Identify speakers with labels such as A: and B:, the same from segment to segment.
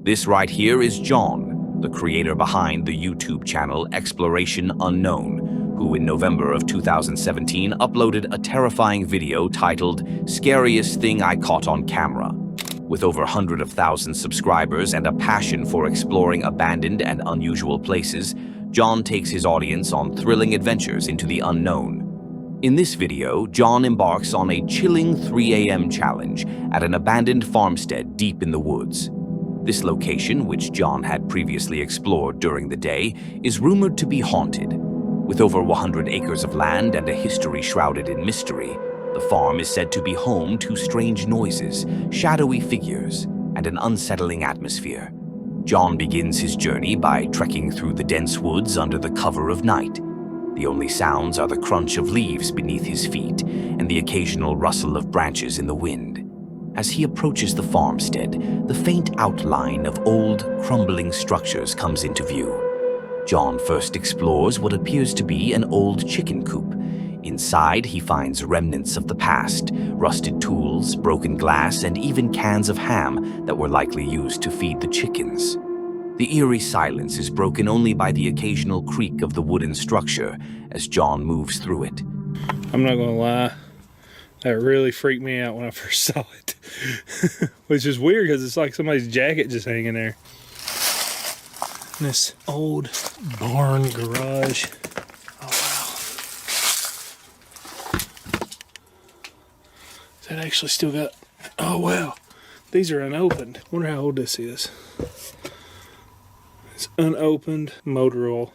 A: This right here is John, the creator behind the YouTube channel Exploration Unknown, who in November of 2017 uploaded a terrifying video titled Scariest Thing I Caught on Camera. With over hundreds of thousands subscribers and a passion for exploring abandoned and unusual places, John takes his audience on thrilling adventures into the unknown. In this video, John embarks on a chilling 3 a.m. challenge at an abandoned farmstead deep in the woods. This location, which John had previously explored during the day, is rumored to be haunted. With over 100 acres of land and a history shrouded in mystery, the farm is said to be home to strange noises, shadowy figures, and an unsettling atmosphere. John begins his journey by trekking through the dense woods under the cover of night. The only sounds are the crunch of leaves beneath his feet and the occasional rustle of branches in the wind. As he approaches the farmstead, the faint outline of old, crumbling structures comes into view. John first explores what appears to be an old chicken coop. Inside, he finds remnants of the past, rusted tools, broken glass, and even cans of ham that were likely used to feed the chickens. The eerie silence is broken only by the occasional creak of the wooden structure as John moves through it.
B: I'm not gonna lie, that really freaked me out when I first saw it. Which is weird because it's like somebody's jacket just hanging there. And this old barn garage. Oh wow. That actually still got, oh wow. These are unopened. Wonder how old this is. It's unopened motor oil.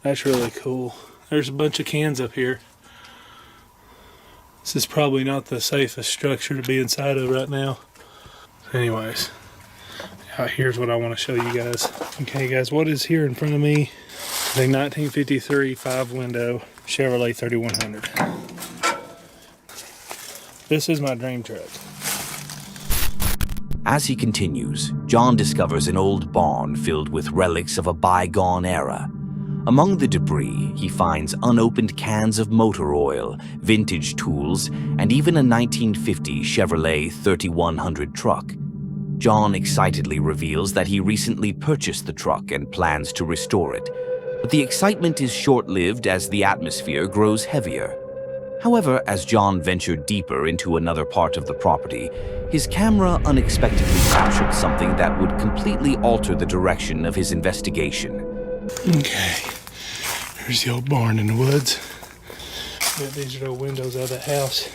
B: That's really cool. There's a bunch of cans up here. This is probably not the safest structure to be inside of right now. Anyways, here's what I want to show you guys. Okay guys, what is here in front of me? The 1953 5-window Chevrolet 3100. This is my dream truck.
A: As he continues, John discovers an old barn filled with relics of a bygone era. Among the debris, he finds unopened cans of motor oil, vintage tools, and even a 1950 Chevrolet 3100 truck. John excitedly reveals that he recently purchased the truck and plans to restore it. But the excitement is short-lived as the atmosphere grows heavier. However, as John ventured deeper into another part of the property, his camera unexpectedly captured something that would completely alter the direction of his investigation.
B: Okay, there's the old barn in the woods. But these are the windows of the house.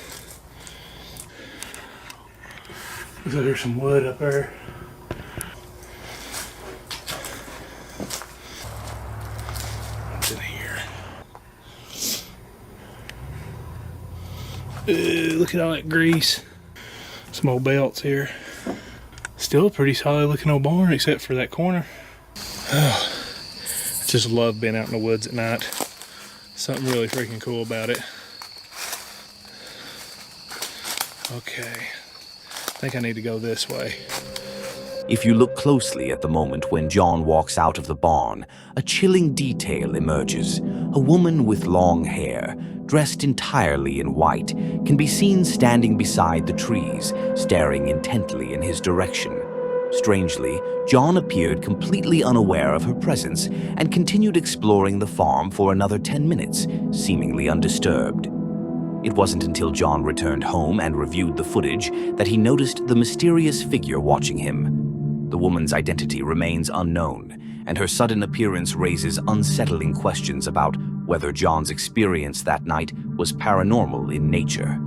B: Looks like there's some wood up there. What's in here? Look at all that grease. Some old belts here. Still a pretty solid looking old barn except for that corner. Oh, I just love being out in the woods at night. Something really freaking cool about it. Okay, I think I need to go this way.
A: If you look closely at the moment when John walks out of the barn, a chilling detail emerges. A woman with long hair, dressed entirely in white, can be seen standing beside the trees, staring intently in his direction. Strangely, John appeared completely unaware of her presence and continued exploring the farm for another 10 minutes, seemingly undisturbed. It wasn't until John returned home and reviewed the footage that he noticed the mysterious figure watching him. The woman's identity remains unknown, and her sudden appearance raises unsettling questions about whether John's experience that night was paranormal in nature.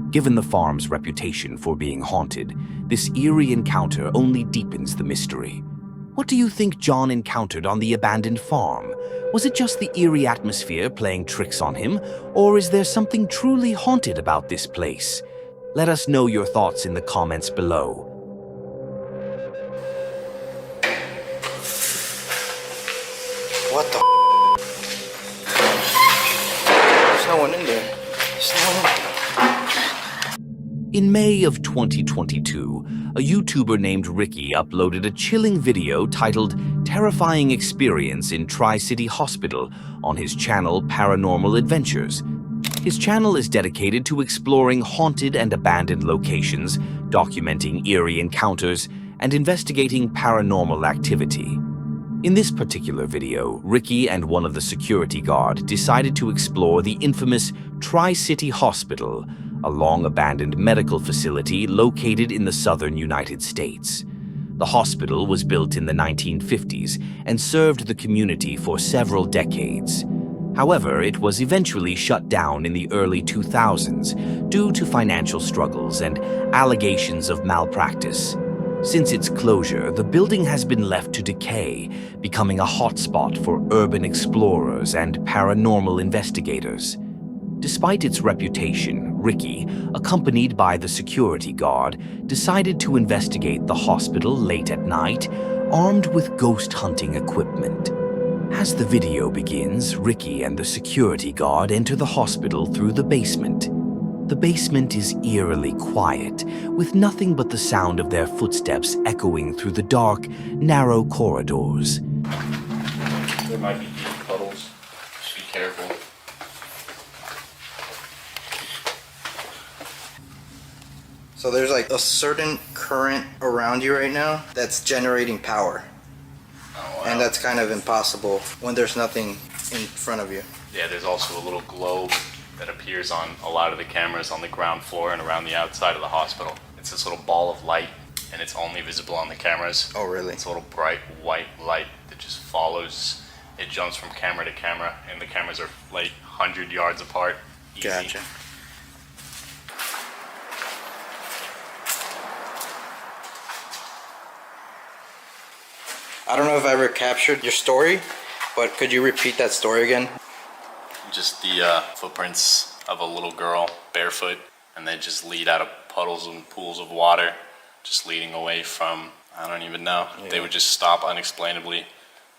A: Given the farm's reputation for being haunted, this eerie encounter only deepens the mystery. What do you think John encountered on the abandoned farm? Was it just the eerie atmosphere playing tricks on him, or is there something truly haunted about this place? Let us know your thoughts in the comments below.
C: What the There's no one in there. There's no one in there.
A: In May of 2022, a YouTuber named Ricky uploaded a chilling video titled Terrifying Experience in Tri-City Hospital on his channel Paranormal Adventures. His channel is dedicated to exploring haunted and abandoned locations, documenting eerie encounters, and investigating paranormal activity. In this particular video, Ricky and one of the security guard decided to explore the infamous Tri-City Hospital, a long-abandoned medical facility located in the southern United States. The hospital was built in the 1950s and served the community for several decades. However, it was eventually shut down in the early 2000s due to financial struggles and allegations of malpractice. Since its closure, the building has been left to decay, becoming a hotspot for urban explorers and paranormal investigators. Despite its reputation, Ricky, accompanied by the security guard, decided to investigate the hospital late at night, armed with ghost hunting equipment. As the video begins, Ricky and the security guard enter the hospital through the basement. The basement is eerily quiet, with nothing but the sound of their footsteps echoing through the dark, narrow corridors.
D: There might be deep puddles. Just be careful.
C: So there's like a certain current around you right now that's generating power.
D: Oh, wow.
C: And that's kind of impossible when there's nothing in front of you.
D: Yeah, there's also a little globe that appears on a lot of the cameras on the ground floor and around the outside of the hospital. It's this little ball of light, and it's only visible on the cameras.
C: Oh, really?
D: It's a little bright white light that just follows. It jumps from camera to camera, and the cameras are like 100 yards apart. Easy.
C: Gotcha. I don't know if I ever captured your story, but could you repeat that story again?
D: Just the footprints of a little girl barefoot, and they just lead out of puddles and pools of water, just leading away from, I don't even know.
C: Yeah.
D: They would just stop unexplainably.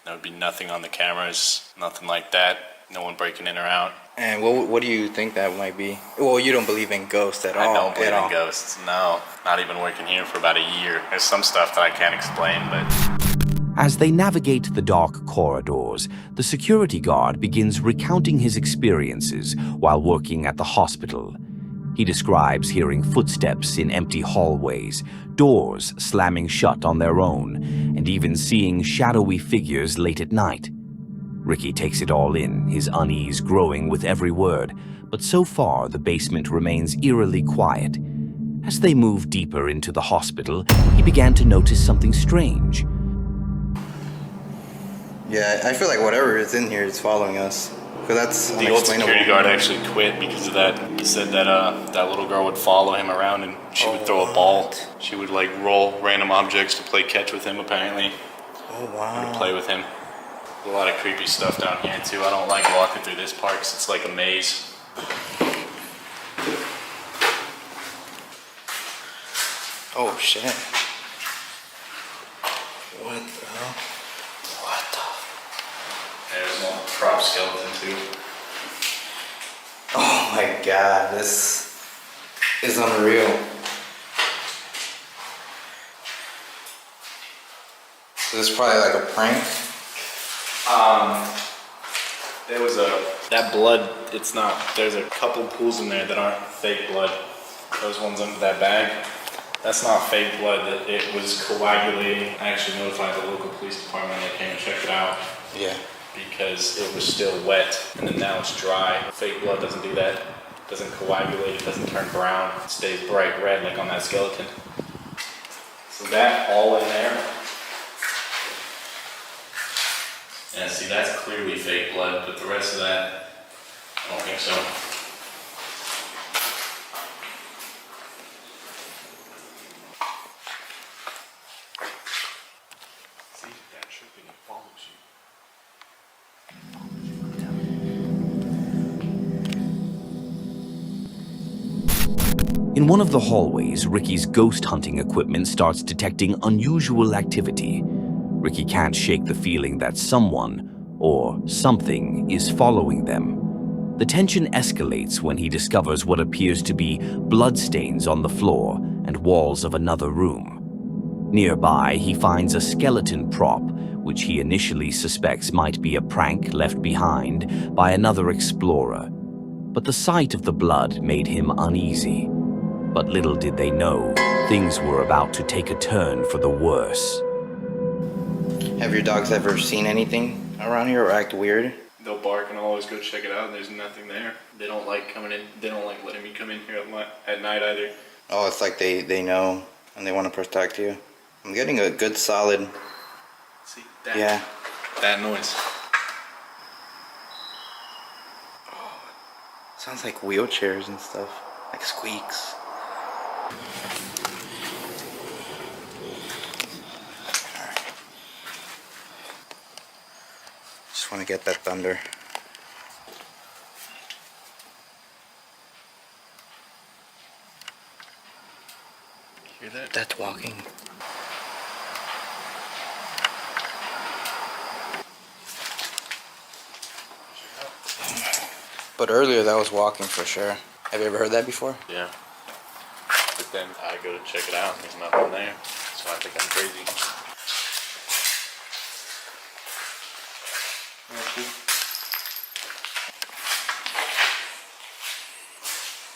D: There would be nothing on the cameras, nothing like that. No one breaking in or out.
C: And what do you think that might be? Well, you don't believe in ghosts at all.
D: I don't believe
C: at all.
D: in ghosts, no. Not even working here for about a year. There's some stuff that I can't explain, but...
A: As they navigate the dark corridors, the security guard begins recounting his experiences while working at the hospital. He describes hearing footsteps in empty hallways, doors slamming shut on their own, and even seeing shadowy figures late at night. Ricky takes it all in, his unease growing with every word, but so far the basement remains eerily quiet. As they move deeper into the hospital, he began to notice something strange.
C: Yeah, I feel like whatever is in here is following us. Because that's
D: The old
C: unexplainable.
D: security guard actually quit because of that. He said that that little girl would follow him around and she would throw a ball. She would like roll random objects to play catch with him apparently.
C: Oh, wow.
D: Play with him. A lot of creepy stuff down here too. I don't like walking through this park 'cause it's like a maze.
C: Oh, shit. What the hell? What the?
D: There's one prop skeleton too.
C: Oh my god, this is unreal. This is probably like a prank.
D: There was that blood, it's not, there's a couple pools in there that aren't fake blood. Those ones under that bag, that's not fake blood, it was coagulating. I actually notified the local police department, they came and checked it out
C: Yeah.
D: because it was still wet and then now it's dry. Fake blood doesn't do that, it doesn't coagulate, it doesn't turn brown, it stays bright red like on that skeleton. So that all in there. Yeah, see, that's clearly fake blood, but the rest of that, I don't think so. See, that tripping, it follows you.
A: In one of the hallways, Ricky's ghost hunting equipment starts detecting unusual activity. Ricky can't shake the feeling that someone, or something, is following them. The tension escalates when he discovers what appears to be bloodstains on the floor and walls of another room. Nearby, he finds a skeleton prop, which he initially suspects might be a prank left behind by another explorer. But the sight of the blood made him uneasy. But little did they know, things were about to take a turn for the worse.
C: Have your dogs ever seen anything around here or act weird?
D: They'll bark and I'll always go check it out and there's nothing there. They don't like coming in, they don't like letting me come in here at night either.
C: Oh, it's like they know and they want to protect you. I'm getting a good solid.
D: See, that,
C: Yeah.
D: that noise.
C: Sounds like wheelchairs and stuff. Like squeaks. Alright. Just want to get that thunder.
D: Hear that?
C: That's walking. But earlier that was walking for sure. Have you ever heard that before?
D: Yeah. But then I go to check it out and there's nothing there. So I think I'm crazy.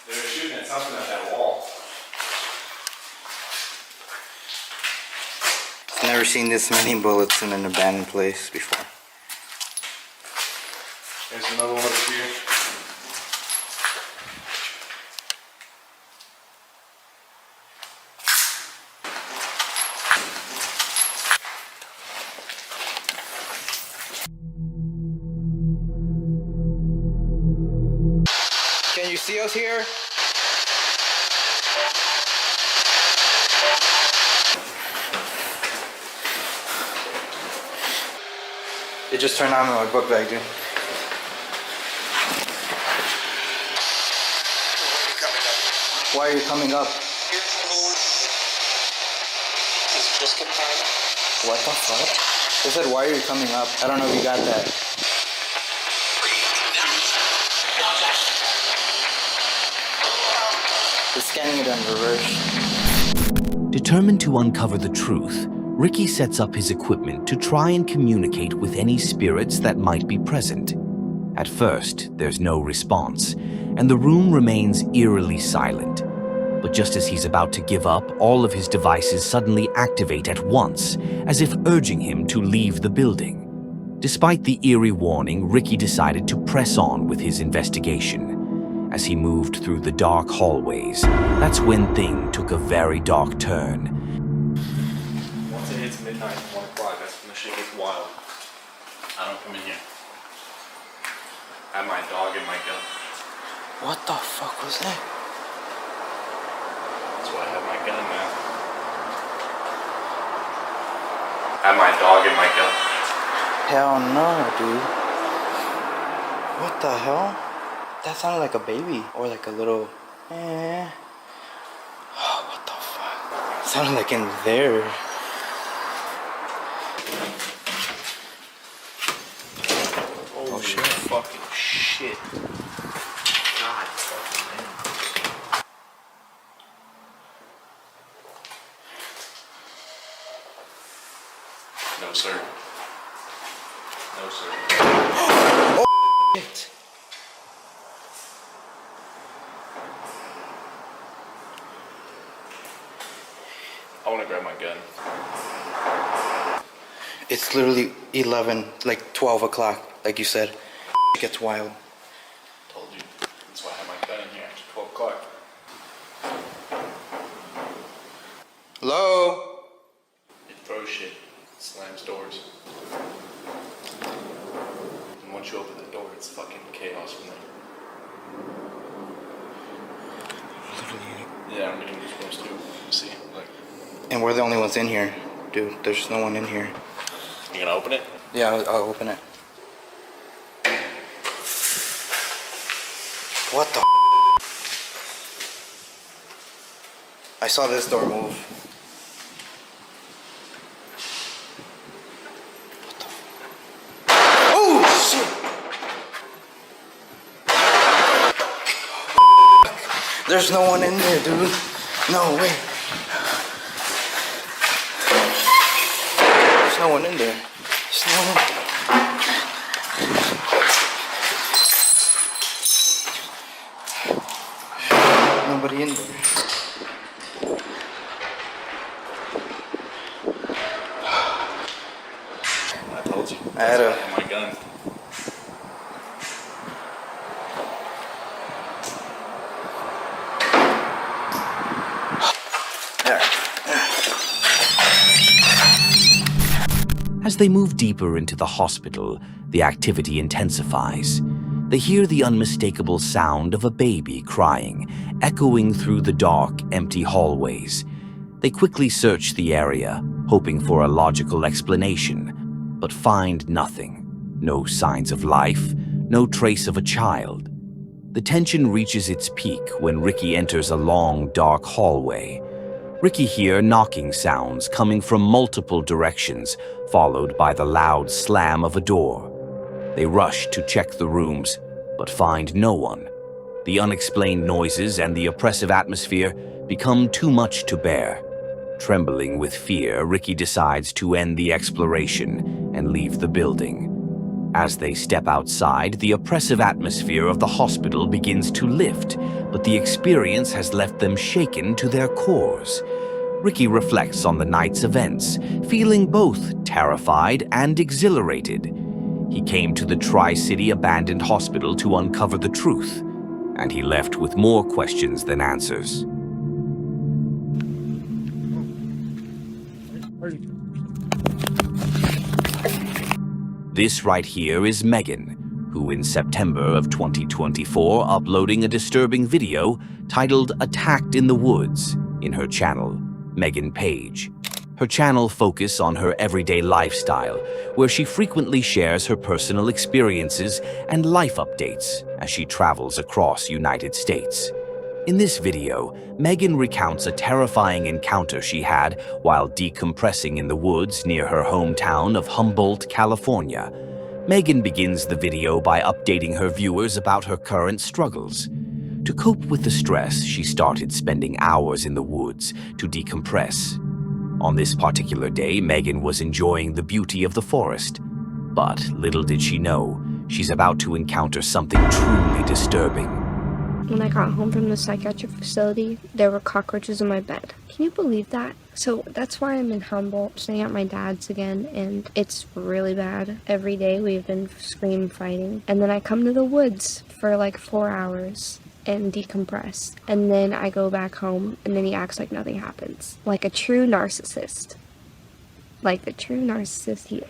D: They were shooting at something at that wall.
C: I've never seen this many bullets in an abandoned place before.
D: There's another one over here.
C: Can you see us here? It just turned on in my book bag, dude. Why are you coming up? What the fuck? They said, why are you coming up? I don't know if you got that. They're scanning it on reverse.
A: Determined to uncover the truth, Ricky sets up his equipment to try and communicate with any spirits that might be present. At first, there's no response, and the room remains eerily silent. But just as he's about to give up, all of his devices suddenly activate at once, as if urging him to leave the building. Despite the eerie warning, Ricky decided to press on with his investigation. As he moved through the dark hallways, that's when things took a very dark turn.
D: Once it hits midnight, 1 o'clock, that's when the shit gets wild. I don't come in here. I have my dog and my gun.
C: What the fuck was that?
D: That's why I have my gun now. I have my dog and my gun.
C: Hell no, dude. What the hell? That sounded like a baby or like a little. Oh, what the fuck? Sounded like in there.
D: Oh shit! Fucking shit! God fucking damn. No sir. No sir.
C: Shit.
D: I want to grab my gun.
C: It's literally 11, like 12 o'clock, like you said. It gets wild.
D: Told you. That's why I have my gun in here after 12 o'clock.
C: Hello?
D: It throws shit. Slams doors. And once you open the door, it's fucking chaos from there. Yeah, I'm getting goosebumps too. See? Like,
C: And we're the only ones in here. Dude, there's no one in here.
D: you gonna open it?
C: Yeah, I'll open it. What the I saw this door move. What the Oh, shit! There's no one in there, dude. No way. There's no one in there. There's no one in there. Nobody in there.
D: told you.
C: I had a-
D: my gun.
A: As they move deeper into the hospital, the activity intensifies. They hear the unmistakable sound of a baby crying, echoing through the dark, empty hallways. They quickly search the area, hoping for a logical explanation, but find nothing. No signs of life, no trace of a child. The tension reaches its peak when Ricky enters a long, dark hallway. Ricky hears knocking sounds coming from multiple directions, followed by the loud slam of a door. They rush to check the rooms, but find no one. The unexplained noises and the oppressive atmosphere become too much to bear. Trembling with fear, Ricky decides to end the exploration and leave the building. As they step outside, the oppressive atmosphere of the hospital begins to lift, but the experience has left them shaken to their cores. Ricky reflects on the night's events, feeling both terrified and exhilarated. He came to the Tri-City abandoned hospital to uncover the truth, and he left with more questions than answers. This right here is Megan, who in September of 2024 uploading a disturbing video titled Attacked in the Woods in her channel, Megan Page. Her channel focuses on her everyday lifestyle, where she frequently shares her personal experiences and life updates as she travels across United States. In this video, Megan recounts a terrifying encounter she had while decompressing in the woods near her hometown of Humboldt, California. Megan begins the video by updating her viewers about her current struggles. To cope with the stress, she started spending hours in the woods to decompress. On this particular day, Megan was enjoying the beauty of the forest. But little did she know, she's about to encounter something truly disturbing.
E: When I got home from the psychiatric facility, there were cockroaches in my bed. Can you believe that? So that's why I'm in Humboldt, staying at my dad's again, and it's really bad. Every day we've been scream fighting. And then I come to the woods for like 4 hours and decompress. And then I go back home, and then he acts like nothing happens. Like a true narcissist. Like the true narcissist he is.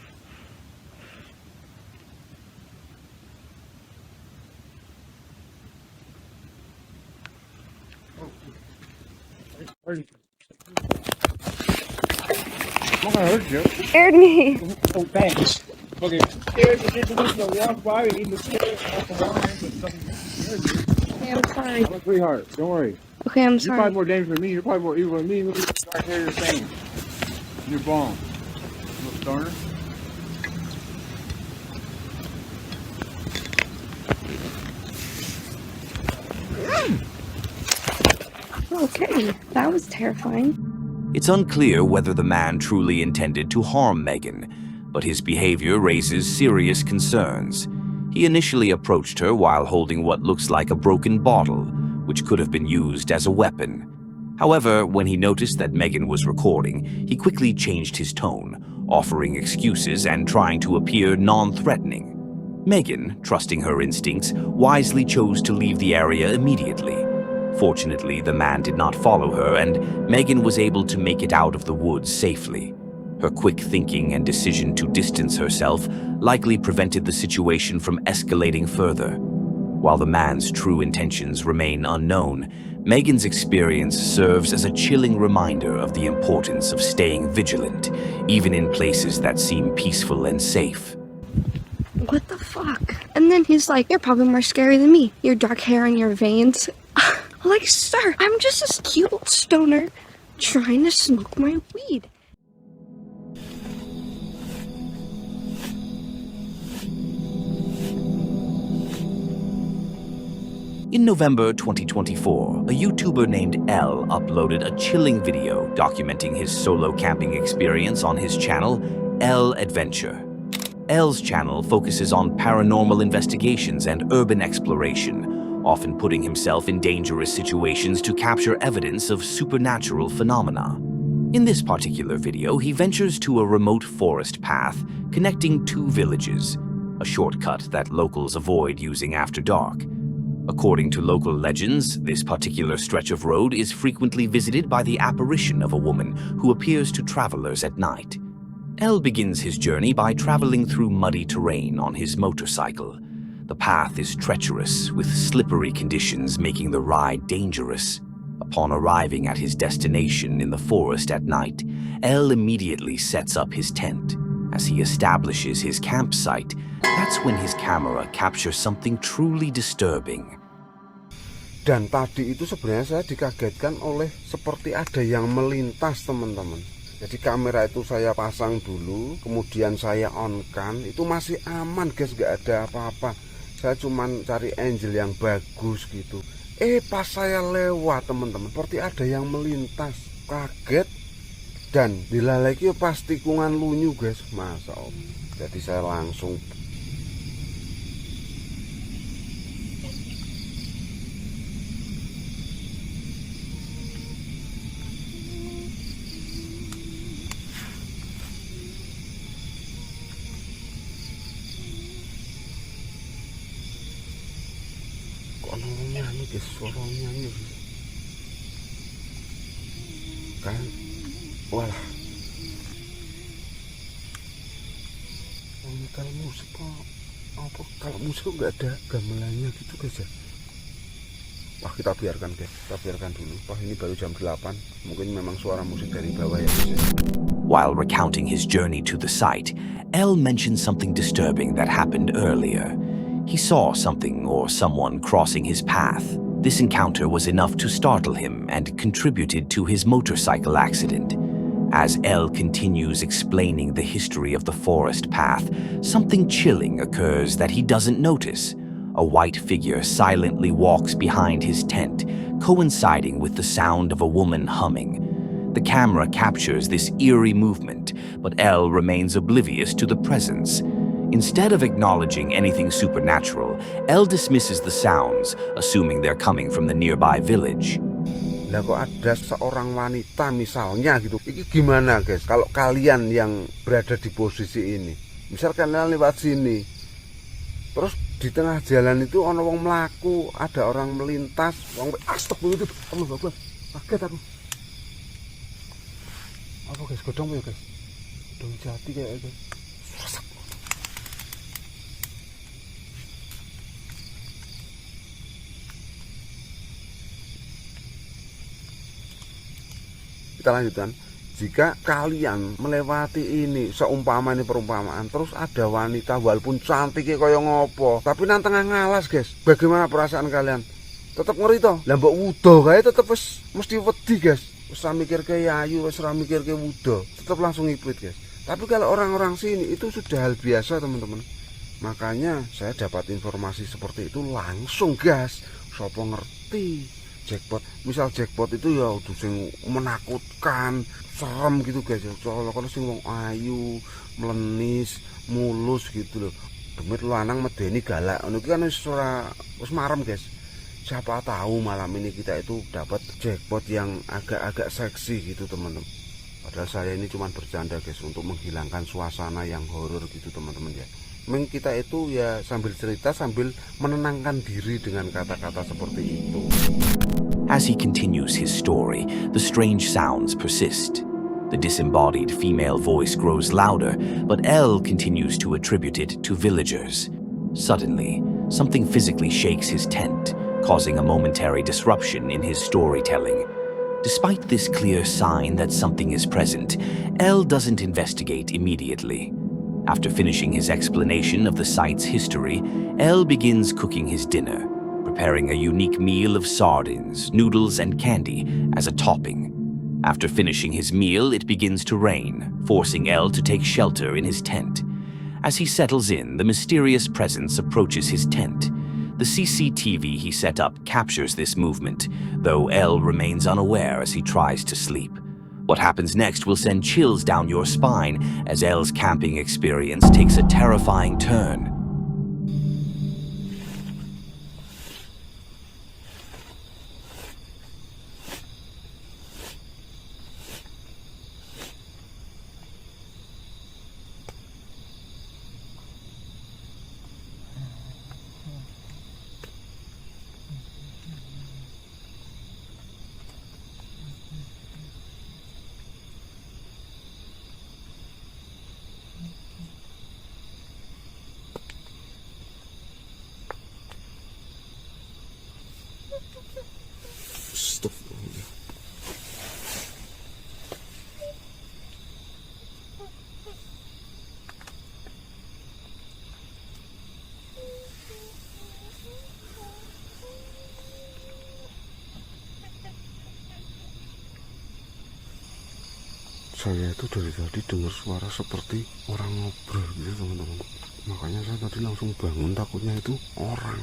F: I'm gonna hurt you.
E: Scared me.
F: Oh, thanks. Okay. Scared to get to the walk by and eat the stairs.
E: Okay, I'm sorry.
F: I'm a sweetheart. Don't worry.
E: Okay, I'm
F: You're
E: sorry.
F: probably more dangerous than me. You're probably more evil than me. Look at the dark hair you're saying. You're bomb. Little stoner.
E: Okay, that was terrifying.
A: It's unclear whether the man truly intended to harm Megan, but his behavior raises serious concerns. He initially approached her while holding what looks like a broken bottle, which could have been used as a weapon. However, when he noticed that Megan was recording, he quickly changed his tone, offering excuses and trying to appear non-threatening. Megan, trusting her instincts, wisely chose to leave the area immediately. Fortunately, the man did not follow her, and Megan was able to make it out of the woods safely. Her quick thinking and decision to distance herself likely prevented the situation from escalating further. While the man's true intentions remain unknown, Megan's experience serves as a chilling reminder of the importance of staying vigilant, even in places that seem peaceful and safe.
E: What the fuck? And then he's like, you're probably more scary than me. Your dark hair and your veins. Like, sir, I'm just this cute stoner trying to smoke my weed.
A: In November 2024, a YouTuber named Elle uploaded a chilling video documenting his solo camping experience on his channel, Elle Adventure. Elle's channel focuses on paranormal investigations and urban exploration, often putting himself in dangerous situations to capture evidence of supernatural phenomena. In this particular video, he ventures to a remote forest path connecting two villages, a shortcut that locals avoid using after dark. According to local legends, this particular stretch of road is frequently visited by the apparition of a woman who appears to travelers at night. El begins his journey by traveling through muddy terrain on his motorcycle. The path is treacherous, with slippery conditions making the ride dangerous. Upon arriving at his destination in the forest at night, El immediately sets up his tent. As he establishes his campsite, that's when his camera captures something truly disturbing.
G: Dan tadi itu sebenarnya saya dikagetkan oleh seperti ada yang melintas, teman-teman. Jadi kamera itu saya pasang dulu, kemudian saya on-kan, itu masih aman guys, gak ada apa-apa. Saya cuman cari angle yang bagus gitu. Pas saya lewat, teman-teman, seperti ada yang melintas. Kaget. Dan dilaleki pas tikungan lunyu guys, masa Allah. Jadi saya langsung nyanyi guys, suara nyanyi kan, walah ini kalau musik apa kalau musik nggak ada gamelannya gitu guys ya. Wah, kita biarkan guys, kita biarkan dulu. Wah, ini baru jam 8, mungkin memang suara musik dari bawah ya guys ya.
A: While recounting his journey to the site, El mentioned something disturbing that happened earlier. He saw something or someone crossing his path. This encounter was enough to startle him and contributed to his motorcycle accident. As El continues explaining the history of the forest path, something chilling occurs that he doesn't notice. A white figure silently walks behind his tent, coinciding with the sound of a woman humming. The camera captures this eerie movement, but El remains oblivious to the presence. Instead of acknowledging anything supernatural, El dismisses the sounds, assuming they're coming from the nearby village.
G: Lah kok ada seorang wanita misalnya gitu. Ini gimana guys kalau kalian yang berada di posisi ini? Misal kalian lewat sini, terus di tengah jalan itu ono wong melaku, ada orang melintas, wong astagfirullah, Allah Akbar. Kaget aku. Apa guys, godong ya guys? Godong jati kayak guys. Kita lanjutkan. Jika kalian melewati ini, seumpama ini perumpamaan, terus ada wanita walaupun cantiknya kaya ngopo, tapi nang tengah ngalas guys, bagaimana perasaan kalian? Tetap ngeri toh? Lah mbok wudo kae tetep wis mesti wedi guys. Wis mikir ke ayu, wis mikir ke wudo, tetap langsung ngiprit guys. Tapi kalau orang-orang sini itu sudah hal biasa, teman-teman. Makanya saya dapat informasi seperti itu langsung gas. Sopo ngerti? Jackpot, misal jackpot itu ya udah sing menakutkan, serem gitu guys. Soalnya kalau sing wong ayu, melenis, mulus gitu loh. Demit lanang medeni galak. Ini kan wis marem guys. Siapa tahu malam ini kita itu dapat jackpot yang agak-agak seksi gitu teman-teman. Padahal saya ini cuma bercanda guys untuk menghilangkan suasana yang horor gitu teman-teman ya. Memang kita itu ya sambil cerita sambil menenangkan diri dengan kata-kata seperti itu.
A: As he continues his story, the strange sounds persist. The disembodied female voice grows louder, but El continues to attribute it to villagers. Suddenly, something physically shakes his tent, causing a momentary disruption in his storytelling. Despite this clear sign that something is present, El doesn't investigate immediately. After finishing his explanation of the site's history, El begins cooking his dinner, preparing a unique meal of sardines, noodles, and candy as a topping. After finishing his meal, it begins to rain, forcing El to take shelter in his tent. As he settles in, the mysterious presence approaches his tent. The CCTV he set up captures this movement, though El remains unaware as he tries to sleep. What happens next will send chills down your spine as El's camping experience takes a terrifying turn.
G: Saya itu dari tadi dengar suara seperti orang ngobrol gitu teman-teman. Makanya saya tadi langsung bangun, takutnya itu orang.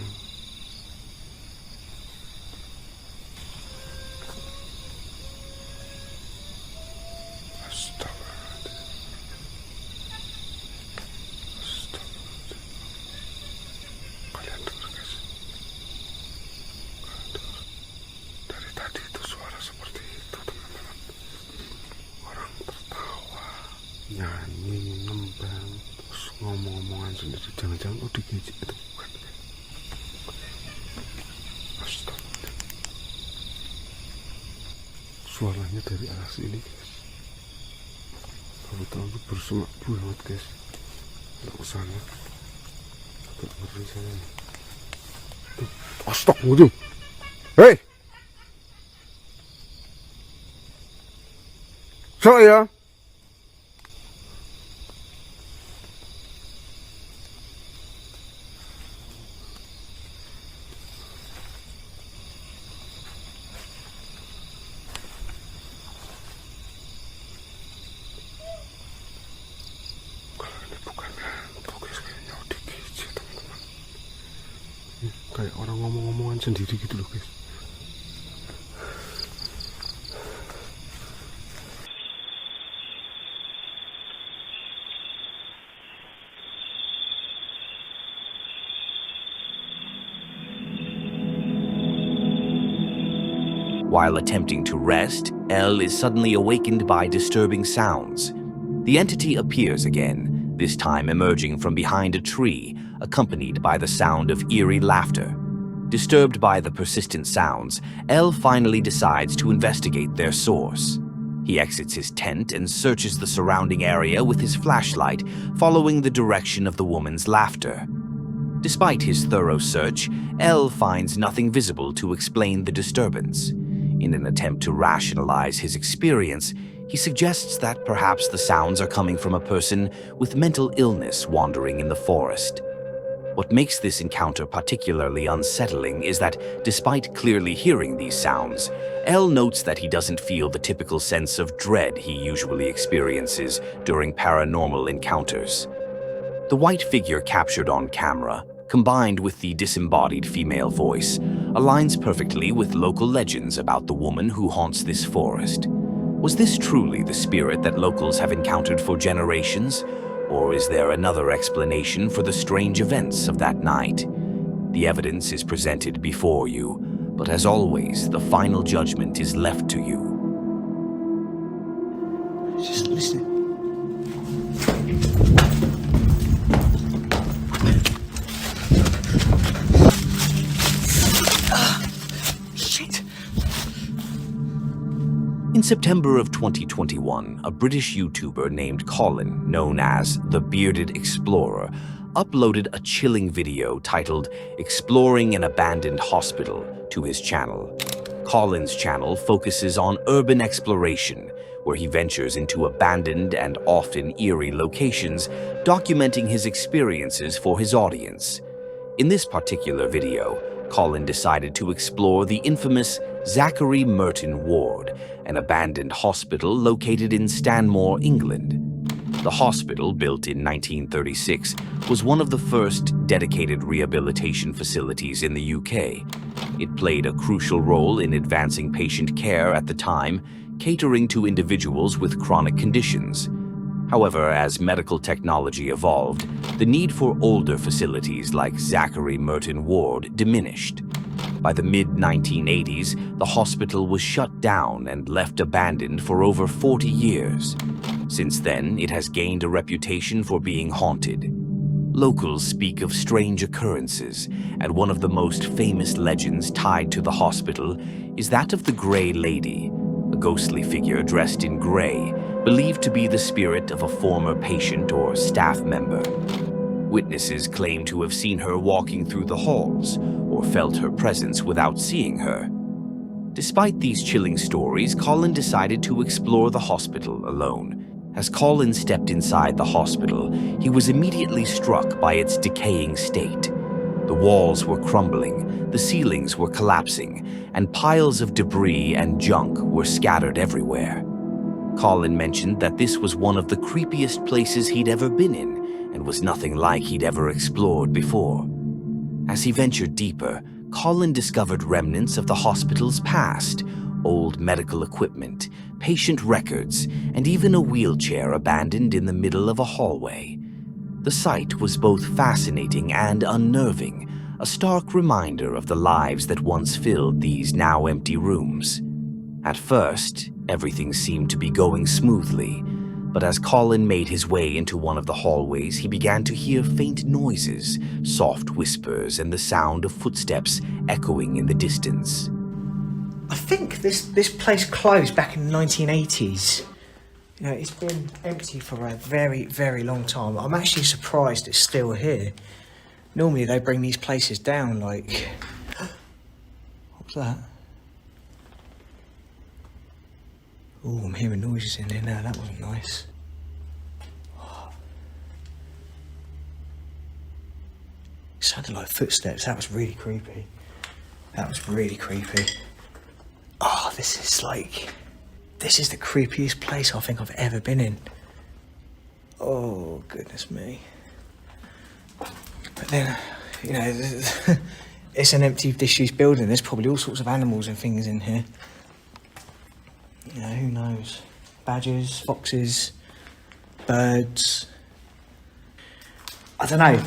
G: Kalian dengar guys? Kalian dengar? Dari tadi itu suara seperti itu teman-teman. Orang tertawa, nyanyi, nembang, terus ngomong-ngomongan sendiri. Jangan-jangan ODGJ itu bukan guys. Astaga. Suaranya dari arah sini guys. Tahu-tahu bersemak banget guys. Untuk sana. Agak ngeri saya. Astaga. Hei! Saya ini bukan hantu guys, kayaknya ODGJ teman-teman. Kayak orang ngomong-ngomongan sendiri gitu loh guys.
A: While attempting to rest, Elle is suddenly awakened by disturbing sounds. The entity appears again, this time emerging from behind a tree, accompanied by the sound of eerie laughter. Disturbed by the persistent sounds, Elle finally decides to investigate their source. He exits his tent and searches the surrounding area with his flashlight, following the direction of the woman's laughter. Despite his thorough search, Elle finds nothing visible to explain the disturbance. In an attempt to rationalize his experience, he suggests that perhaps the sounds are coming from a person with mental illness wandering in the forest. What makes this encounter particularly unsettling is that, despite clearly hearing these sounds, Elle notes that he doesn't feel the typical sense of dread he usually experiences during paranormal encounters. The white figure captured on camera, combined with the disembodied female voice, aligns perfectly with local legends about the woman who haunts this forest. Was this truly the spirit that locals have encountered for generations? Or is there another explanation for the strange events of that night? The evidence is presented before you, but as always, the final judgment is left to you.
F: Just listen. Shit.
A: In September of 2021, a British YouTuber named Colin, known as The Bearded Explorer, uploaded a chilling video titled Exploring an Abandoned Hospital to his channel. Colin's channel focuses on urban exploration, where he ventures into abandoned and often eerie locations, documenting his experiences for his audience. In this particular video, Colin decided to explore the infamous Zachary Merton Ward, an abandoned hospital located in Stanmore, England. The hospital, built in 1936, was one of the first dedicated rehabilitation facilities in the UK. It played a crucial role in advancing patient care at the time, catering to individuals with chronic conditions. However, as medical technology evolved, the need for older facilities like Zachary Merton Ward diminished. By the mid-1980s, the hospital was shut down and left abandoned for over 40 years. Since then, it has gained a reputation for being haunted. Locals speak of strange occurrences, and one of the most famous legends tied to the hospital is that of the Grey Lady, a ghostly figure dressed in grey, believed to be the spirit of a former patient or staff member. Witnesses claim to have seen her walking through the halls or felt her presence without seeing her. Despite these chilling stories, Colin decided to explore the hospital alone. As Colin stepped inside the hospital, he was immediately struck by its decaying state. The walls were crumbling, the ceilings were collapsing, and piles of debris and junk were scattered everywhere. Colin mentioned that this was one of the creepiest places he'd ever been in and was nothing like he'd ever explored before. As he ventured deeper, Colin discovered remnants of the hospital's past, old medical equipment, patient records, and even a wheelchair abandoned in the middle of a hallway. The sight was both fascinating and unnerving, a stark reminder of the lives that once filled these now empty rooms. At first, everything seemed to be going smoothly, but as Colin made his way into one of the hallways, he began to hear faint noises, soft whispers, and the sound of footsteps echoing in the distance.
H: I think this place closed back in the 1980s. You know, it's been empty for a very, very long time. I'm actually surprised it's still here. Normally they bring these places down, like... What's that? Oh, I'm hearing noises in there now. That wasn't nice. It sounded like footsteps. That was really creepy. That was really creepy. Oh, this is the creepiest place I think I've ever been in. Oh, goodness me. But then, you know, it's an empty, disused building. There's probably all sorts of animals and things in here. You know, who knows? Badgers, foxes, birds. I don't know.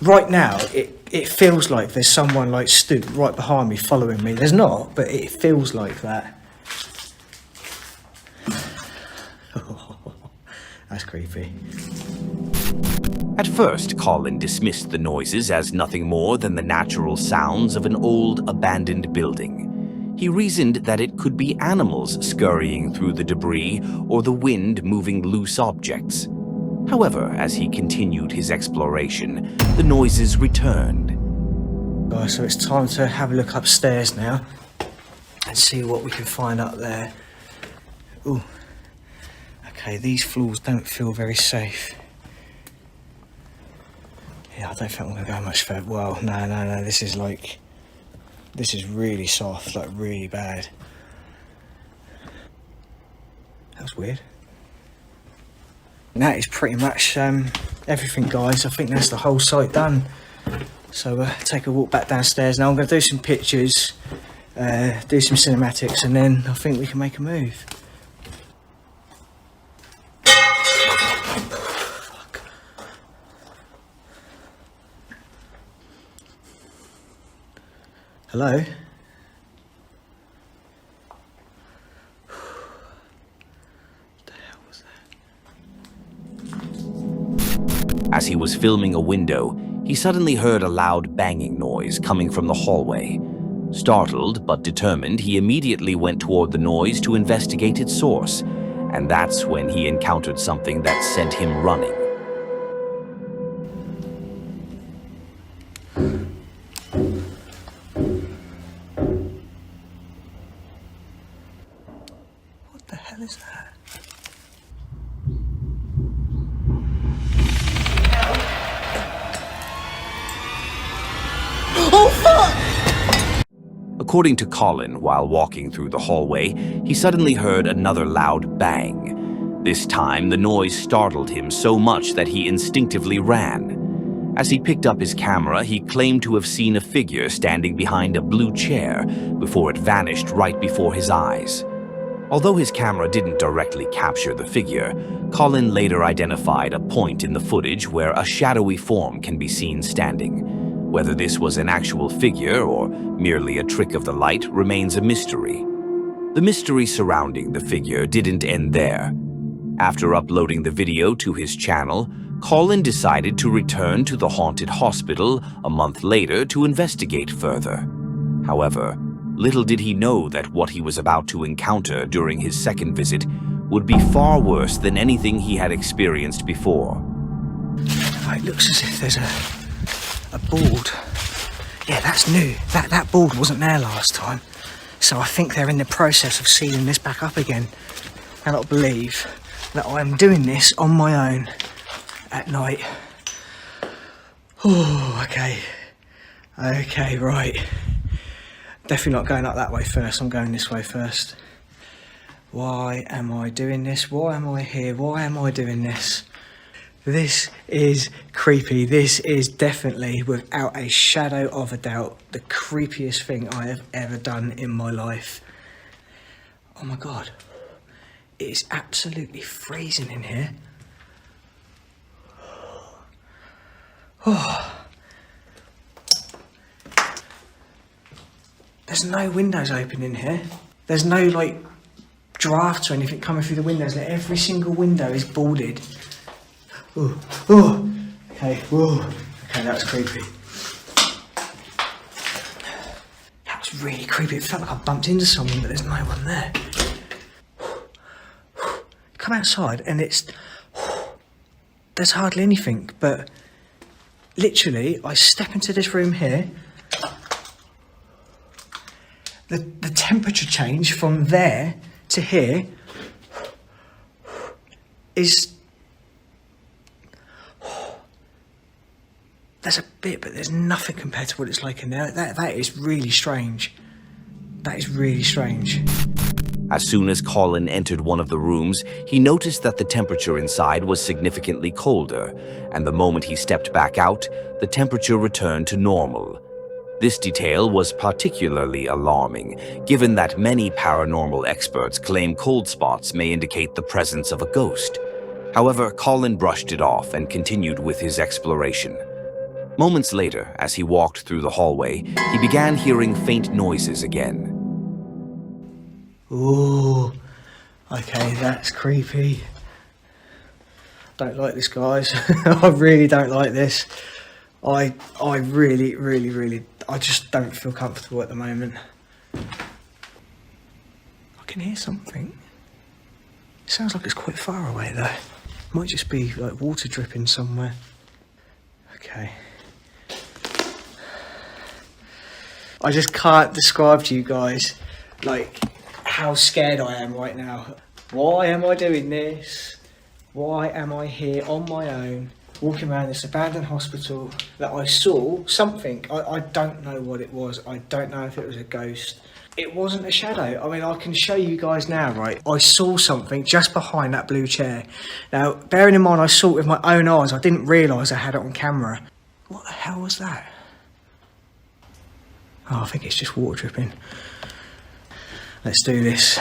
H: Right now, it feels like there's someone like stooped right behind me following me. There's not, but it feels like that. That's creepy.
A: At first, Colin dismissed the noises as nothing more than the natural sounds of an old, abandoned building. He reasoned that it could be animals scurrying through the debris or the wind moving loose objects. However, as he continued his exploration, the noises returned.
H: So it's time to have a look upstairs now and see what we can find up there. Ooh. Okay, these floors don't feel very safe. Yeah, I don't think I'm going to go much further. Well, no, this is really soft, like really bad. That was weird. And that is pretty much everything, guys. I think that's the whole site done. So take a walk back downstairs. Now I'm going to do some pictures, do some cinematics, and then I think we can make a move. Fuck. Hello?
A: As he was filming a window, he suddenly heard a loud banging noise coming from the hallway. Startled but determined, he immediately went toward the noise to investigate its source, and that's when he encountered something that sent him running.
H: What the hell is that?
A: According to Colin, while walking through the hallway, he suddenly heard another loud bang. This time, the noise startled him so much that he instinctively ran. As he picked up his camera, he claimed to have seen a figure standing behind a blue chair before it vanished right before his eyes. Although his camera didn't directly capture the figure, Colin later identified a point in the footage where a shadowy form can be seen standing. Whether this was an actual figure or merely a trick of the light remains a mystery. The mystery surrounding the figure didn't end there. After uploading the video to his channel, Colin decided to return to the haunted hospital a month later to investigate further. However, little did he know that what he was about to encounter during his second visit would be far worse than anything he had experienced before.
H: It looks as if there's a board. Yeah, that's new. That board wasn't there last time. So I think they're in the process of sealing this back up again. I cannot believe that I'm doing this on my own at night. Oh, okay. Okay, right. Definitely not going up that way first. I'm going this way first. Why am I doing this? Why am I here? Why am I doing this? This is creepy. This is definitely, without a shadow of a doubt, the creepiest thing I have ever done in my life. Oh my God. It is absolutely freezing in here. Oh. There's no windows open in here. There's no like drafts or anything coming through the windows. Like, every single window is boarded. Oh, oh, okay, whoa. Okay, that was creepy. That was really creepy. It felt like I bumped into someone, but there's no one there. Come outside and there's hardly anything, but literally, I step into this room here. The temperature change from there to here is... There's a bit, but there's nothing compared to what it's like in there. That is really strange. That is really strange.
A: As soon as Colin entered one of the rooms, he noticed that the temperature inside was significantly colder, and the moment he stepped back out, the temperature returned to normal. This detail was particularly alarming, given that many paranormal experts claim cold spots may indicate the presence of a ghost. However, Colin brushed it off and continued with his exploration. Moments later, as he walked through the hallway, he began hearing faint noises again.
H: Ooh, okay, that's creepy. Don't like this, guys. I really don't like this. I really, I just don't feel comfortable at the moment. I can hear something. It sounds like it's quite far away though. Might just be like water dripping somewhere. Okay. I just can't describe to you guys like how scared I am right now. Why am I doing this? Why am I here on my own, walking around this abandoned hospital that I saw something? I don't know what it was. I don't know if it was a ghost. It wasn't a shadow. I mean, I can show you guys now, right? I saw something just behind that blue chair. Now, bearing in mind I saw it with my own eyes, I didn't realise I had it on camera. What the hell was that? Oh, I think it's just water dripping. Let's do this.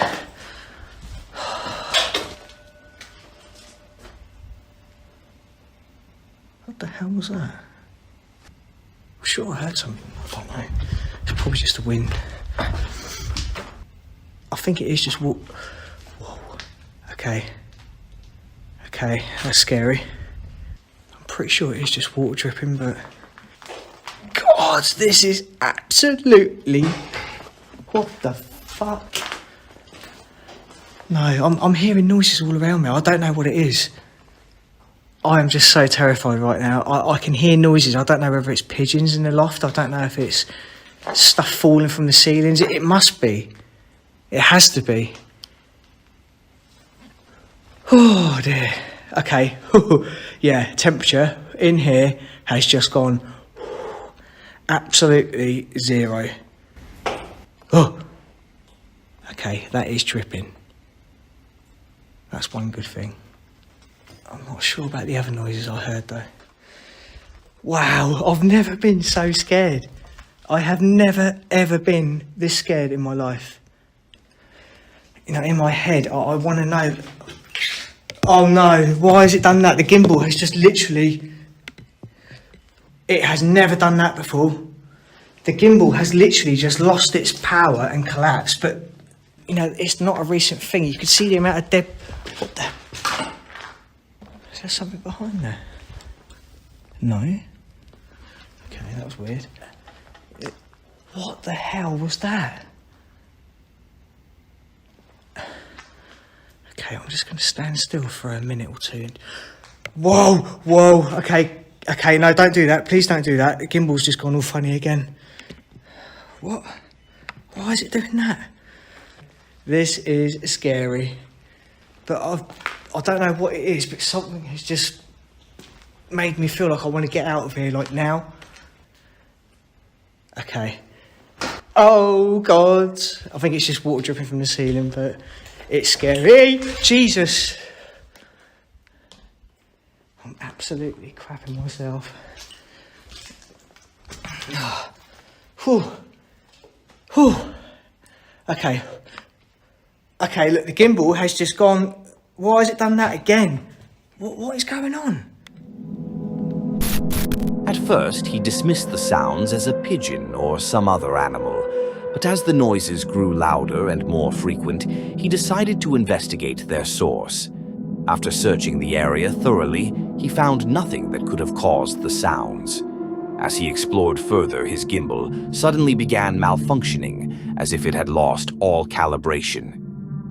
H: What the hell was that? I'm sure I heard something. I don't know. It's probably just the wind. I think it is just water. Whoa. Okay. Okay, that's scary. I'm pretty sure it is just water dripping, but... God, this is absolutely... What the fuck? No, I'm hearing noises all around me. I don't know what it is. I am just so terrified right now. I can hear noises. I don't know whether it's pigeons in the loft. I don't know if it's stuff falling from the ceilings. It must be. It has to be. Oh dear. Okay. Yeah, temperature in here has just gone absolutely zero. Oh. Okay, that is dripping. That's one good thing. I'm not sure about the other noises I heard though. Wow, I've never been so scared. I have never ever been this scared in my life. You know, in my head, I want to know. Oh no, why has it done that? The gimbal has just literally... It has never done that before. The gimbal has literally just lost its power and collapsed, but, you know, it's not a recent thing. You can see the amount of dead... What the... Is there something behind there? No. Okay, that was weird. What the hell was that? Okay, I'm just going to stand still for a minute or two. Whoa, whoa, okay, no, don't do that. Please don't do that. The gimbal's just gone all funny again. What? Why is it doing that? This is scary. But I don't know what it is, but something has just made me feel like I want to get out of here, like now. Okay. Oh, God. I think it's just water dripping from the ceiling, but It's scary. Jesus. I'm absolutely crapping myself. Whew. Whew. Okay. Okay, look, the gimbal has just gone. Why has it done that again? What is going on?
A: At first, he dismissed the sounds as a pigeon or some other animal, but as the noises grew louder and more frequent, he decided to investigate their source. After searching the area thoroughly, he found nothing that could have caused the sounds. As he explored further, his gimbal suddenly began malfunctioning, as if it had lost all calibration.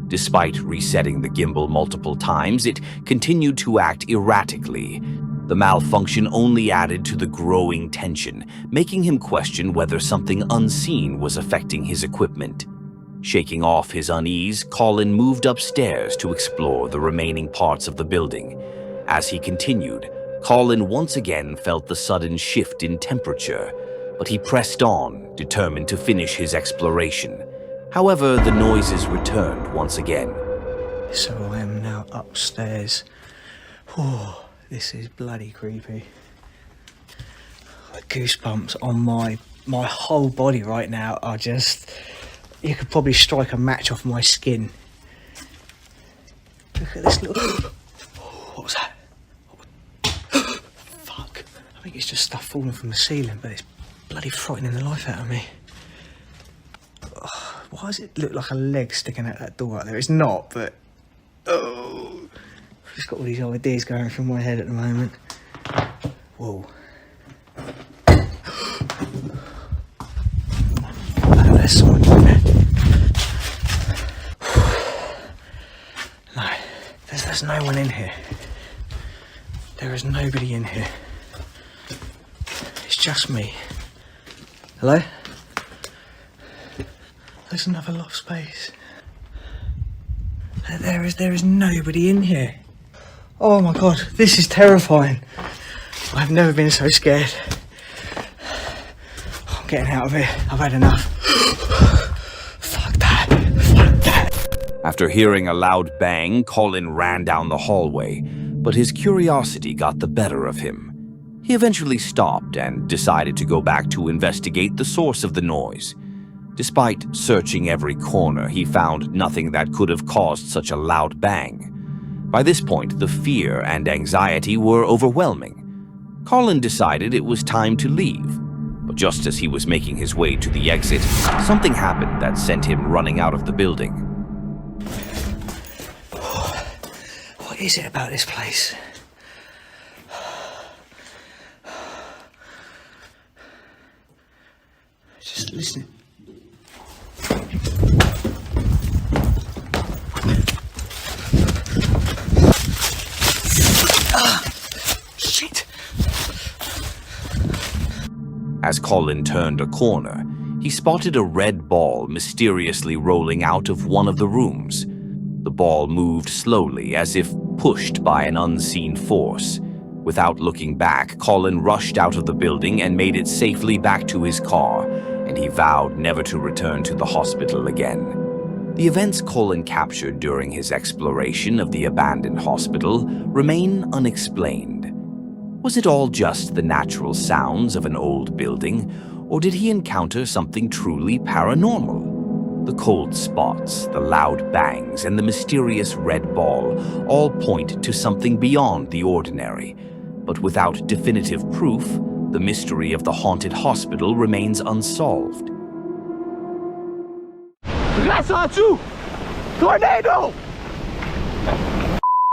A: Despite resetting the gimbal multiple times, it continued to act erratically. The malfunction only added to the growing tension, making him question whether something unseen was affecting his equipment. Shaking off his unease, Colin moved upstairs to explore the remaining parts of the building. As he continued, Colin once again felt the sudden shift in temperature, but he pressed on, determined to finish his exploration. However, the noises returned once again.
H: So I am now upstairs. Oh, this is bloody creepy. The goosebumps on my whole body right now are just... You could probably strike a match off my skin. Look at this little... What was that? Fuck. I think it's just stuff falling from the ceiling, but it's bloody frightening the life out of me. Oh, why does it look like a leg sticking out that door out there? It's not, but... Oh... I've just got all these ideas going through my head at the moment. Whoa. Oh, there's someone in there. No, there's no one in here. There is nobody in here. It's just me. Hello? There's another loft space. There is nobody in here. Oh my god, this is terrifying. I've never been so scared. I'm getting out of here. I've had enough. Fuck that. Fuck that.
A: After hearing a loud bang, Colin ran down the hallway, but his curiosity got the better of him. He eventually stopped and decided to go back to investigate the source of the noise. Despite searching every corner, he found nothing that could have caused such a loud bang. By this point, the fear and anxiety were overwhelming. Colin decided it was time to leave, but just as he was making his way to the exit, something happened that sent him running out of the building.
H: What is it about this place? Just listen. Shit.
A: As Colin turned a corner, he spotted a red ball mysteriously rolling out of one of the rooms. The ball moved slowly, as if pushed by an unseen force. Without looking back, Colin rushed out of the building and made it safely back to his car, and he vowed never to return to the hospital again. The events Colin captured during his exploration of the abandoned hospital remain unexplained. Was it all just the natural sounds of an old building, or did he encounter something truly paranormal? The cold spots, the loud bangs, and the mysterious red ball all point to something beyond the ordinary. But without definitive proof, the mystery of the haunted hospital remains unsolved.
I: Rasachu! Tornado!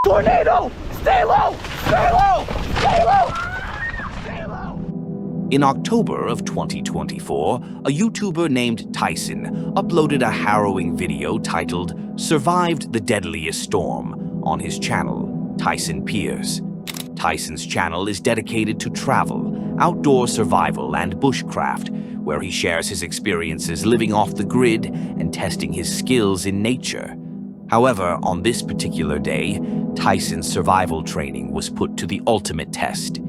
I: Tornado! Stay low! Stay low! Stay low! Stay low!
A: In October of 2024, a YouTuber named Tyson uploaded a harrowing video titled "Survived the Deadliest Storm" on his channel, Tyson Peers. Tyson's channel is dedicated to travel, outdoor survival, and bushcraft, where he shares his experiences living off the grid and testing his skills in nature. However, on this particular day, Tyson's survival training was put to the ultimate test.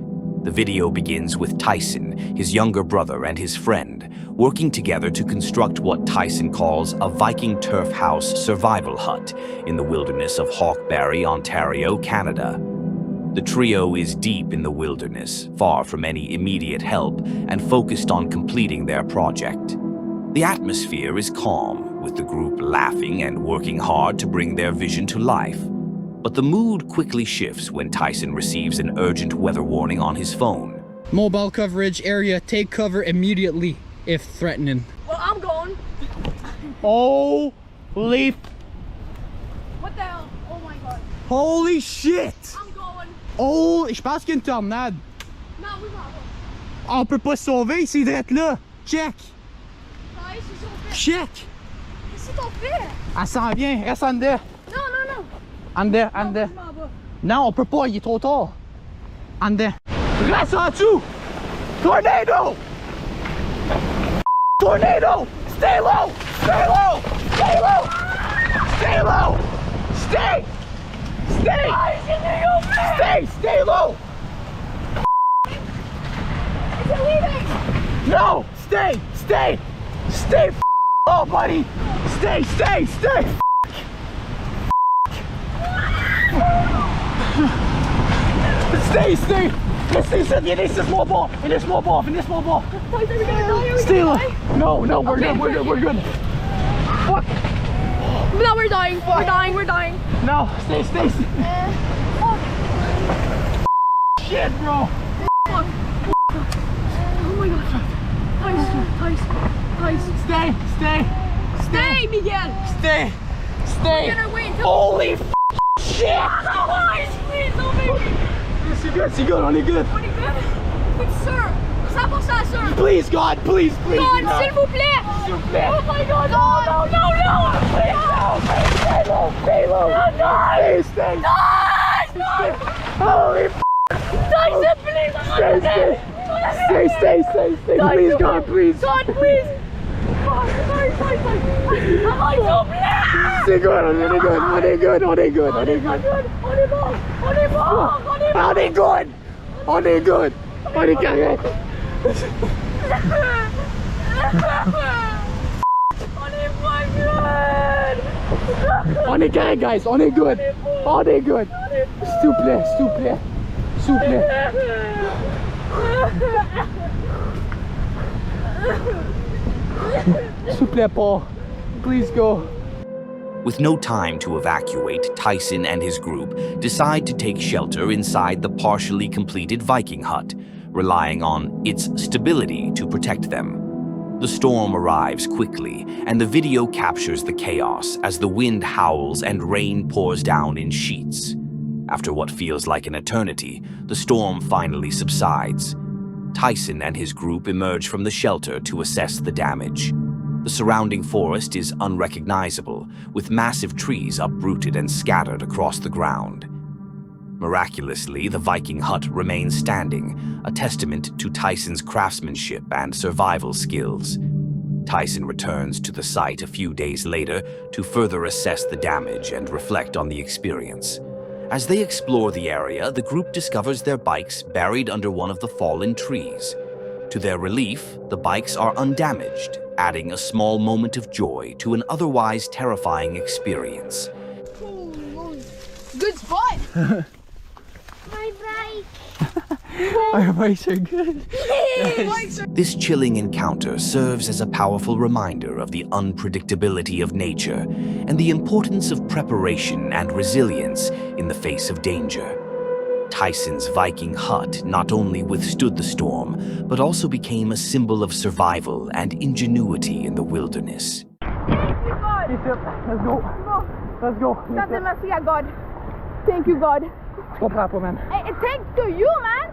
A: The video begins with Tyson, his younger brother, and his friend working together to construct what Tyson calls a Viking turf house survival hut in the wilderness of Hawkberry, Ontario, Canada. The trio is deep in the wilderness, far from any immediate help, and focused on completing their project. The atmosphere is calm, with the group laughing and working hard to bring their vision to life. But the mood quickly shifts when Tyson receives an urgent weather warning on his phone.
J: Mobile coverage area, take cover immediately if threatening.
K: Well, I'm going.
J: Holy,
K: What the hell? Oh my god.
J: holy shit!
K: I'm going.
J: Oh, je pense qu'il y a une tornade.
K: Non, oui, pardon.
J: On peut pas se sauver, c'est d'être là. Check,
K: Nice, ils sont faits.
J: check.
K: Qu'est-ce qu'ils t'ont fait?
J: Elle s'en vient, reste en dedans.
K: Non, non, non.
J: En dedans, en dedans.
K: Je m'en vais.
J: Non, on peut pas, il est trop tard. En dedans. Reste en dessous! Tornado! Tornado!
I: Stay low! Stay low! Stay low! Stay low! Stay! Stay! Stay! Stay low!
K: Is it leaving?
I: No! Stay! Stay! Stay low, buddy! Stay! Stay! Stay! Stay! Stay! In this small ball! In this small ball! In this small ball!
K: Boys, are we gonna die? Are we
I: Stay
K: gonna
I: low!
K: die?
I: No! No! We're good! We're good! We're good! What?
K: No, we're dying. We're dying. We're dying.
I: No! Stay! Stay! Stay. Shit, bro!
K: Fuck. Oh my god. Tice.
I: Stay! Stay!
K: Stay, Miguel.
I: Stay! Stay!
K: We're gonna wait until.
I: Holy shit!
K: Tice, please, don't make me.
I: C'est good, on est good.
K: On est good? Good, sir. 100% sir.
I: Please, God, please, please.
K: God, s'il vous plaît.
I: S'il vous plaît.
K: Oh my god, no.
I: Please, no. Stay low, stay low.
K: No.
I: Stay.
K: No.
I: Holy
K: Tice, please.
I: Stay. Please, God, please.
K: God, please. Tice. I'm like, s'il vous plaît.
I: C'est good, on est good.
K: On est good. On est bon.
I: On est correct. On est correct, guys. On est good. S'il vous plaît. S'il vous plaît, Paul. Please go.
A: With no time to evacuate, Tyson and his group decide to take shelter inside the partially completed Viking hut, relying on its stability to protect them. The storm arrives quickly, and the video captures the chaos as the wind howls and rain pours down in sheets. After what feels like an eternity, the storm finally subsides. Tyson and his group emerge from the shelter to assess the damage. The surrounding forest is unrecognizable, with massive trees uprooted and scattered across the ground. Miraculously, the Viking hut remains standing, a testament to Tyson's craftsmanship and survival skills. Tyson returns to the site a few days later to further assess the damage and reflect on the experience. As they explore the area, the group discovers their bikes buried under one of the fallen trees. To their relief, the bikes are undamaged, adding a small moment of joy to an otherwise terrifying experience.
K: Good spot.
E: My bike.
J: Our bikes are good.
A: This chilling encounter serves as a powerful reminder of the unpredictability of nature and the importance of preparation and resilience in the face of danger. Tyson's Viking hut not only withstood the storm, but also became a symbol of survival and ingenuity in the wilderness.
K: Let's
I: go.
K: Nothing merci à God. Thank you, God.
I: Je comprends pas, man.
K: Hey, thanks to you, man.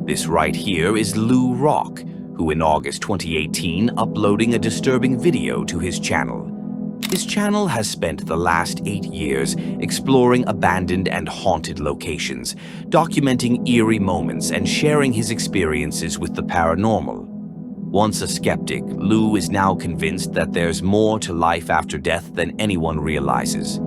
A: This right here is Lou Rock, who in August 2018 uploading a disturbing video to his channel. His channel has spent the last 8 years exploring abandoned and haunted locations, documenting eerie moments and sharing his experiences with the paranormal. Once a skeptic, Lou is now convinced that there's more to life after death than anyone realizes.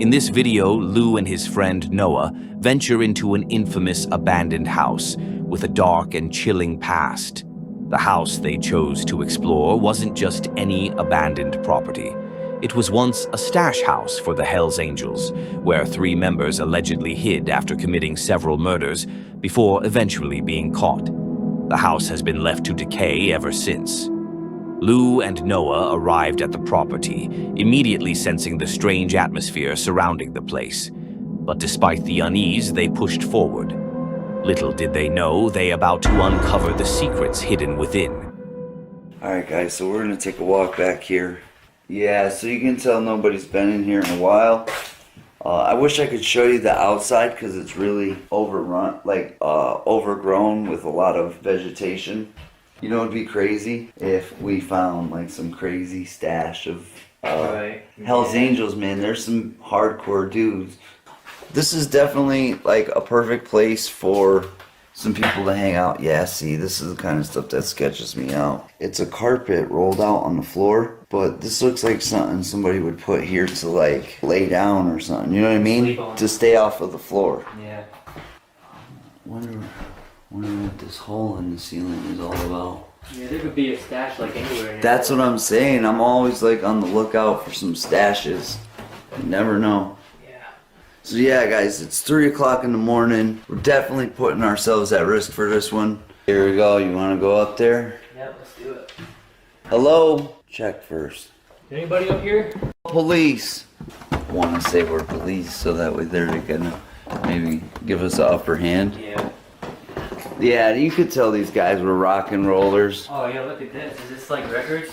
A: In this video, Lou and his friend Noah venture into an infamous abandoned house with a dark and chilling past. The house they chose to explore wasn't just any abandoned property. It was once a stash house for the Hells Angels, where 3 members allegedly hid after committing several murders before eventually being caught. The house has been left to decay ever since. Lou and Noah arrived at the property, immediately sensing the strange atmosphere surrounding the place. But despite the unease, they pushed forward. Little did they know they about to uncover the secrets hidden within.
L: Alright guys, so we're gonna take a walk back here. Yeah, so you can tell nobody's been in here in a while. I wish I could show you the outside because it's really overrun, overgrown with a lot of vegetation. You know, it'd be crazy if we found like some crazy stash of Hell's Angels, man. There's some hardcore dudes. This is definitely like a perfect place for some people to hang out. Yeah, see, this is the kind of stuff that sketches me out. It's a carpet rolled out on the floor, but this looks like something somebody would put here to like lay down or something. You know what I mean? To stay off of the floor.
M: Yeah.
L: Wonder what this hole in the ceiling is all about.
M: Yeah, there could be a stash like anywhere.
L: That's what I'm saying. I'm always like on the lookout for some stashes. You never know. So yeah, guys, it's 3 o'clock in the morning. We're definitely putting ourselves at risk for this one. Here we go. You want to go up there?
M: Yep, let's do it.
L: Hello? Check first.
M: Anybody up here?
L: Police. I want to say we're police so that way they're gonna maybe give us the upper hand.
M: Yeah.
L: Yeah, you could tell these guys were rock and rollers.
M: Oh yeah, look at this. Is this like records?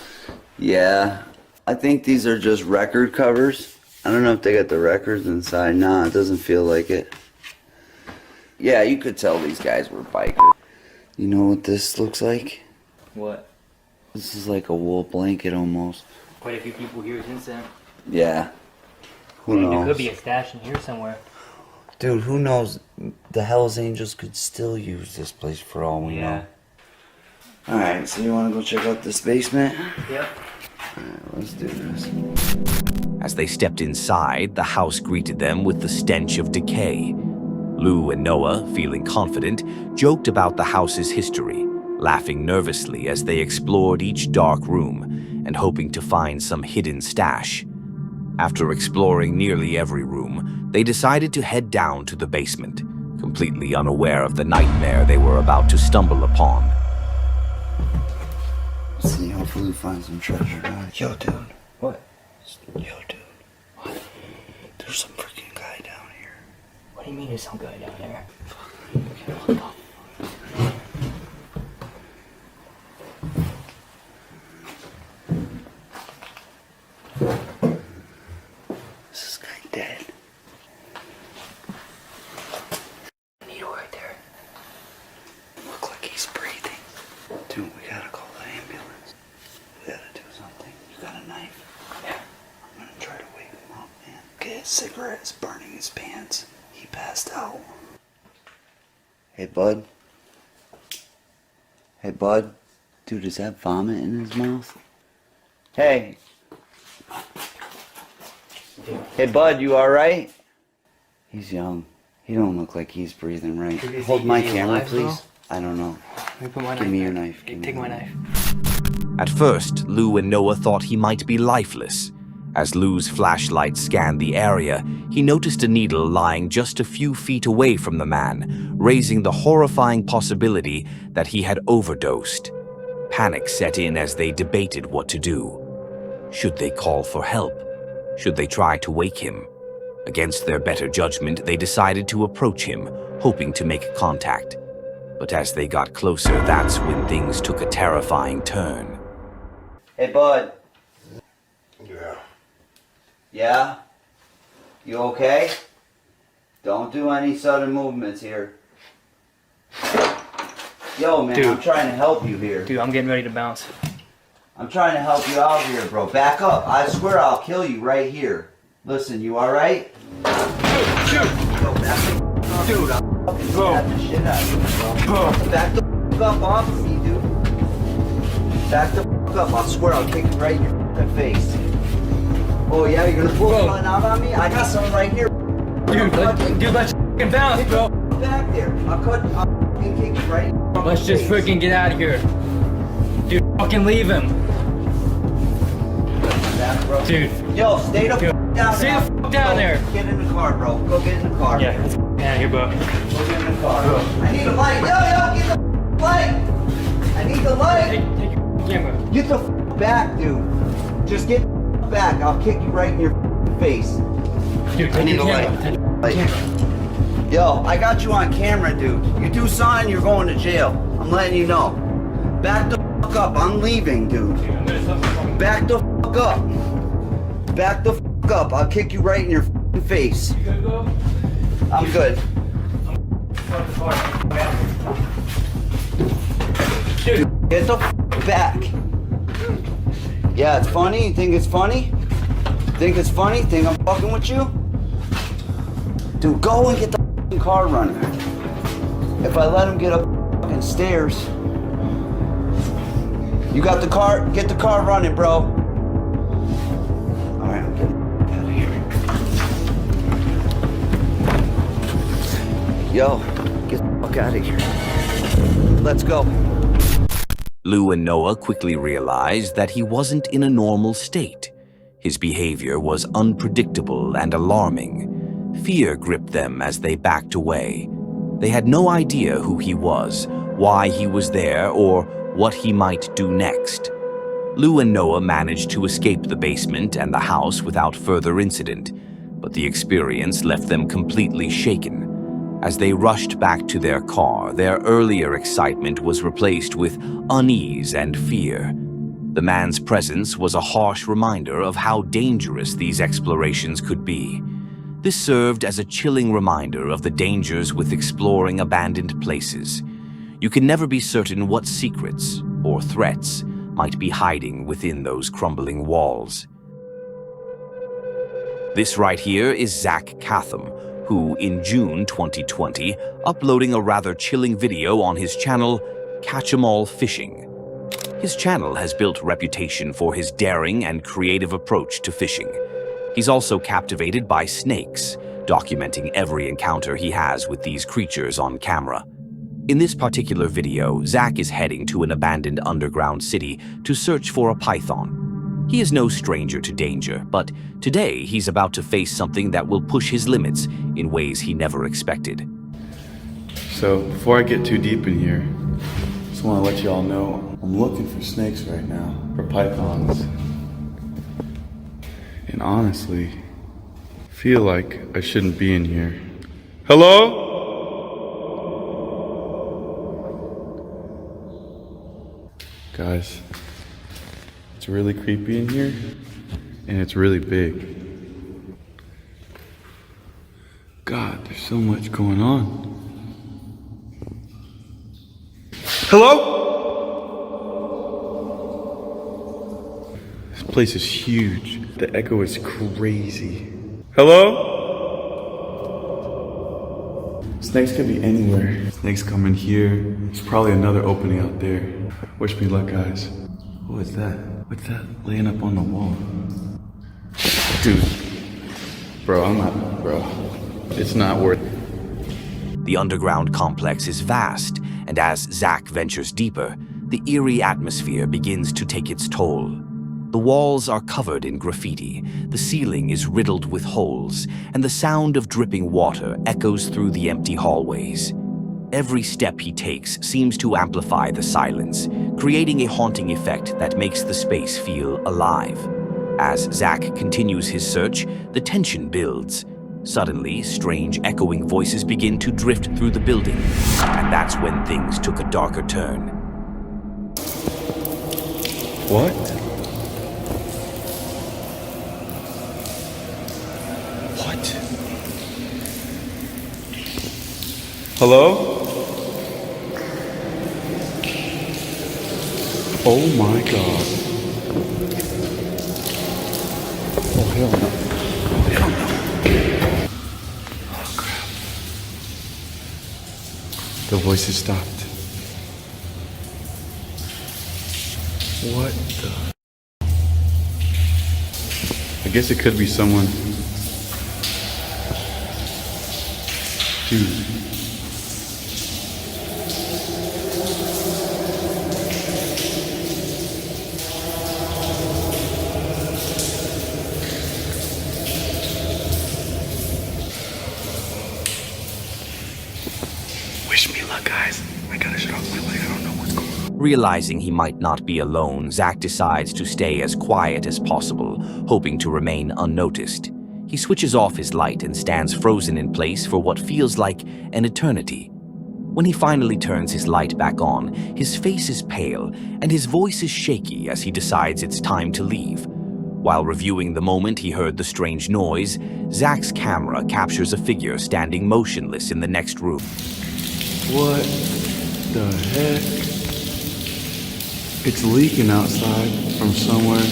L: Yeah. I think these are just record covers. I don't know if they got the records inside. Nah, it doesn't feel like it. Yeah, you could tell these guys were bikers. You know what this looks like?
M: What?
L: This is like a wool blanket almost.
M: Quite a few people here since then.
L: Yeah. Who knows?
M: There could be a stash in here somewhere.
L: Dude, who knows? The Hells Angels could still use this place for all we know. Alright, so you want to go check out this basement?
M: Yep.
L: Alright, let's do this.
A: As they stepped inside, the house greeted them with the stench of decay. Lou and Noah, feeling confident, joked about the house's history, laughing nervously as they explored each dark room and hoping to find some hidden stash. After exploring nearly every room, they decided to head down to the basement, completely unaware of the nightmare they were about to stumble upon.
L: Let's see, hopefully we find some treasure, guys. Yo, dude.
M: What?
L: Yo, dude. What? There's some freaking guy down here.
M: What do you mean there's some guy down there?
L: Is this guy dead?
M: Needle right there.
L: Look like he's breathing. Dude, we gotta call the ambulance. We gotta do something. You got a knife?
M: Yeah.
L: I'm gonna try to wake him up, man. Okay, his cigarette is burning his pants. He passed out. Hey, bud. Hey, bud. Dude, is that vomit in his mouth? Hey. Hey, bud, you alright? He's young. He don't look like he's breathing right. Hold my camera, please. I don't know.
M: Let me put my
L: Give me your knife.
M: Take my knife.
A: At first, Lou and Noah thought he might be lifeless. As Lou's flashlight scanned the area, he noticed a needle lying just a few feet away from the man, raising the horrifying possibility that he had overdosed. Panic set in as they debated what to do. Should they call for help? Should they try to wake him? Against their better judgment, they decided to approach him, hoping to make contact. But as they got closer, that's when things took a terrifying turn.
L: Hey, bud.
G: Yeah.
L: Yeah? You okay? Don't do any sudden movements here. Yo, man,
M: Dude.
L: I'm trying to help you here.
M: Dude, I'm getting ready to bounce.
L: I'm trying to help you out here, bro. Back up. I swear I'll kill you right here. Listen, you alright? Yo, back the up. Dude, I'll fucking stab the shit out of you, bro. Back the up off of me, dude. Back the up. I swear I'll kick you right in your fucking face. Oh yeah, you're gonna pull something out on me? I got something right here.
M: Dude, let's fucking bounce, bro.
L: Back there. I'll fucking kick you right.
M: Let's just freaking get out of here. Dude, fucking leave him. Dude.
L: Yo, stay the f down
M: Stay
L: there.
M: the f down there.
L: Get in the car, bro. Go get in the car.
M: Yeah, let's get out of here, bro.
L: Go get in the car. I need a light. Yo, get the light. I need the light.
M: Take your camera.
L: Get the f back, dude. Just get the f back. I'll kick you right in your face.
M: Dude,
L: I need a light. Yo, I got you on camera, dude. You do something, you're going to jail. I'm letting you know. Back the f up. I'm leaving, dude. Back the f up. Back the f up. I'll kick you right in your f face.
M: You good, bro?
L: I'm good. Dude, get the f back. Yeah, it's funny. You think it's funny? Think it's funny? Think I'm fucking with you? Dude, go and get the f***ing car running. If I let him get up the fucking stairs. You got the car? Get the car running, bro. Alright, I'm getting out of here. Yo, get the fuck out of here. Let's go.
A: Lou and Noah quickly realized that he wasn't in a normal state. His behavior was unpredictable and alarming. Fear gripped them as they backed away. They had no idea who he was, why he was there, or what he might do next. Lou and Noah managed to escape the basement and the house without further incident, but the experience left them completely shaken. As they rushed back to their car, their earlier excitement was replaced with unease and fear. The man's presence was a harsh reminder of how dangerous these explorations could be. This served as a chilling reminder of the dangers with exploring abandoned places. You can never be certain what secrets or threats might be hiding within those crumbling walls. This right here is Zach Catham, who in June 2020, uploading a rather chilling video on his channel, Catch 'Em All Fishing. His channel has built a reputation for his daring and creative approach to fishing. He's also captivated by snakes, documenting every encounter he has with these creatures on camera. In this particular video, Zach is heading to an abandoned underground city to search for a python. He is no stranger to danger, but today he's about to face something that will push his limits in ways he never expected.
N: So, before I get too deep in here, I just want to let you all know I'm looking for snakes right now, for pythons. And honestly, I feel like I shouldn't be in here. Hello? Guys, it's really creepy in here, and it's really big. God, there's so much going on. Hello? This place is huge. The echo is crazy. Hello? Snakes could be anywhere. Snakes come in here. There's probably another opening out there. Wish me luck, guys. What is that? What's that laying up on the wall? Dude. Bro, it's not worth it.
A: The underground complex is vast, and as Zach ventures deeper, the eerie atmosphere begins to take its toll. The walls are covered in graffiti, the ceiling is riddled with holes, and the sound of dripping water echoes through the empty hallways. Every step he takes seems to amplify the silence, creating a haunting effect that makes the space feel alive. As Zach continues his search, the tension builds. Suddenly, strange echoing voices begin to drift through the building, and that's when things took a darker turn.
N: What? What? Hello? Oh my god. Oh hell no. Oh hell no. Oh crap. The voices stopped. What the? I guess it could be someone. Dude. Wish me luck, guys. I gotta shut off my light. I don't know what's going on.
A: Realizing he might not be alone, Zach decides to stay as quiet as possible, hoping to remain unnoticed. He switches off his light and stands frozen in place for what feels like an eternity. When he finally turns his light back on, his face is pale and his voice is shaky as he decides it's time to leave. While reviewing the moment he heard the strange noise, Zach's camera captures a figure standing motionless in the next room.
N: What the heck? It's leaking outside from somewhere.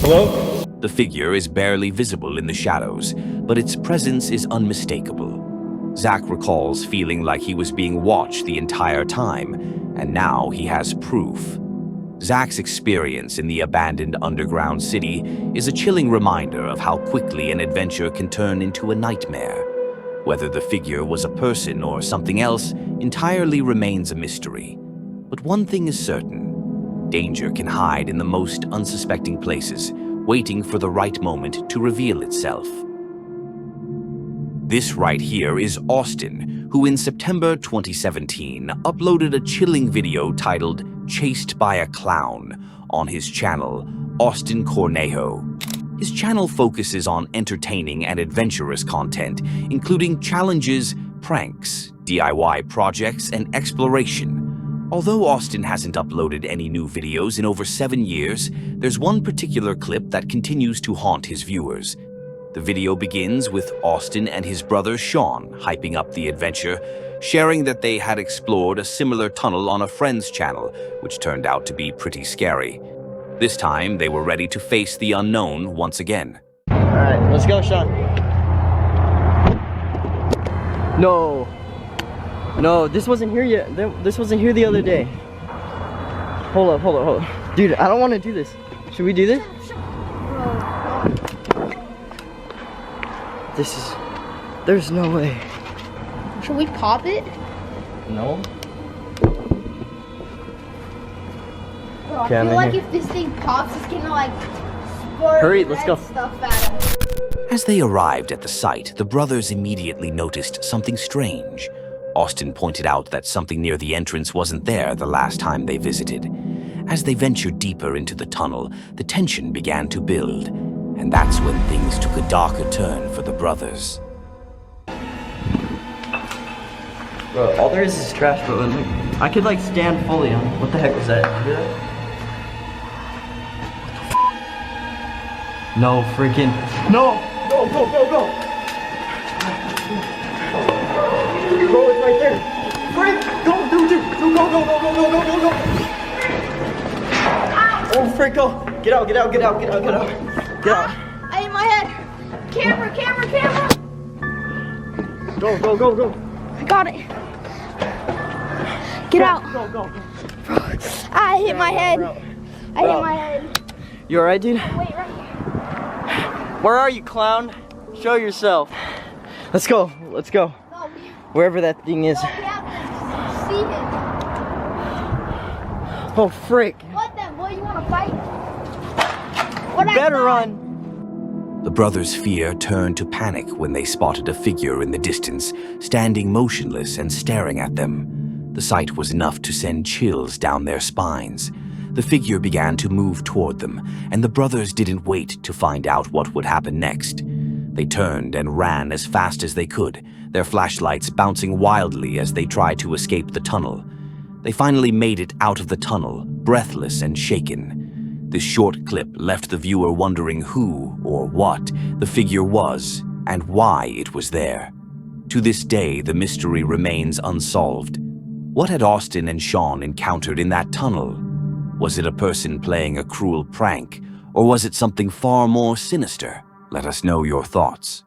B: Hello?
A: The figure is barely visible in the shadows, but its presence is unmistakable. Zach recalls feeling like he was being watched the entire time, and now he has proof. Zach's experience in the abandoned underground city is a chilling reminder of how quickly an adventure can turn into a nightmare. Whether the figure was a person or something else entirely remains a mystery. But one thing is certain. Danger can hide in the most unsuspecting places, waiting for the right moment to reveal itself. This right here is Austin, who in September 2017 uploaded a chilling video titled Chased by a Clown on his channel, Austin Cornejo. His channel focuses on entertaining and adventurous content, including challenges, pranks, DIY projects, and exploration. Although Austin hasn't uploaded any new videos in over 7 years, there's one particular clip that continues to haunt his viewers. The video begins with Austin and his brother Sean hyping up the adventure, sharing that they had explored a similar tunnel on a friend's channel, which turned out to be pretty scary. This time, they were ready to face the unknown once again.
J: All right, let's go, Sean. No. No, this wasn't here yet. This wasn't here the other day. Hold up. Dude, I don't want to do this. Should we do this? There's no way.
E: Should we pop it?
J: No.
E: Bro, I
J: Okay,
E: feel like if this thing pops, it's gonna like squirt
J: Hurry, let's
E: red
J: go.
E: stuff at us.
A: As they arrived at the site, the brothers immediately noticed something strange. Austin pointed out that something near the entrance wasn't there the last time they visited. As they ventured deeper into the tunnel, the tension began to build, and that's when things took a darker turn for the brothers.
J: Bro, all there is trash, bro. And, I could like stand fully on it. What the heck was that? You hear that? No freaking. No! Go! Bro, it's right there. Frank, go, dude. Go. Oh, Frank, go. Get out.
E: I hit my head. Camera.
J: Go.
E: I got it. Get out.
J: Go.
E: I hit my head.
J: You alright, dude?
E: Wait, right here.
J: Where are you, clown? Show yourself. Let's go.
E: No,
J: Wherever that thing is.
E: we have to see him.
J: Oh, frick.
E: What then, boy? You wanna fight?
J: Better run.
A: The brothers' fear turned to panic when they spotted a figure in the distance, standing motionless and staring at them. The sight was enough to send chills down their spines. The figure began to move toward them, and the brothers didn't wait to find out what would happen next. They turned and ran as fast as they could, their flashlights bouncing wildly as they tried to escape the tunnel. They finally made it out of the tunnel, breathless and shaken. This short clip left the viewer wondering who or what the figure was and why it was there. To this day, the mystery remains unsolved. What had Austin and Sean encountered in that tunnel? Was it a person playing a cruel prank, or was it something far more sinister? Let us know your thoughts.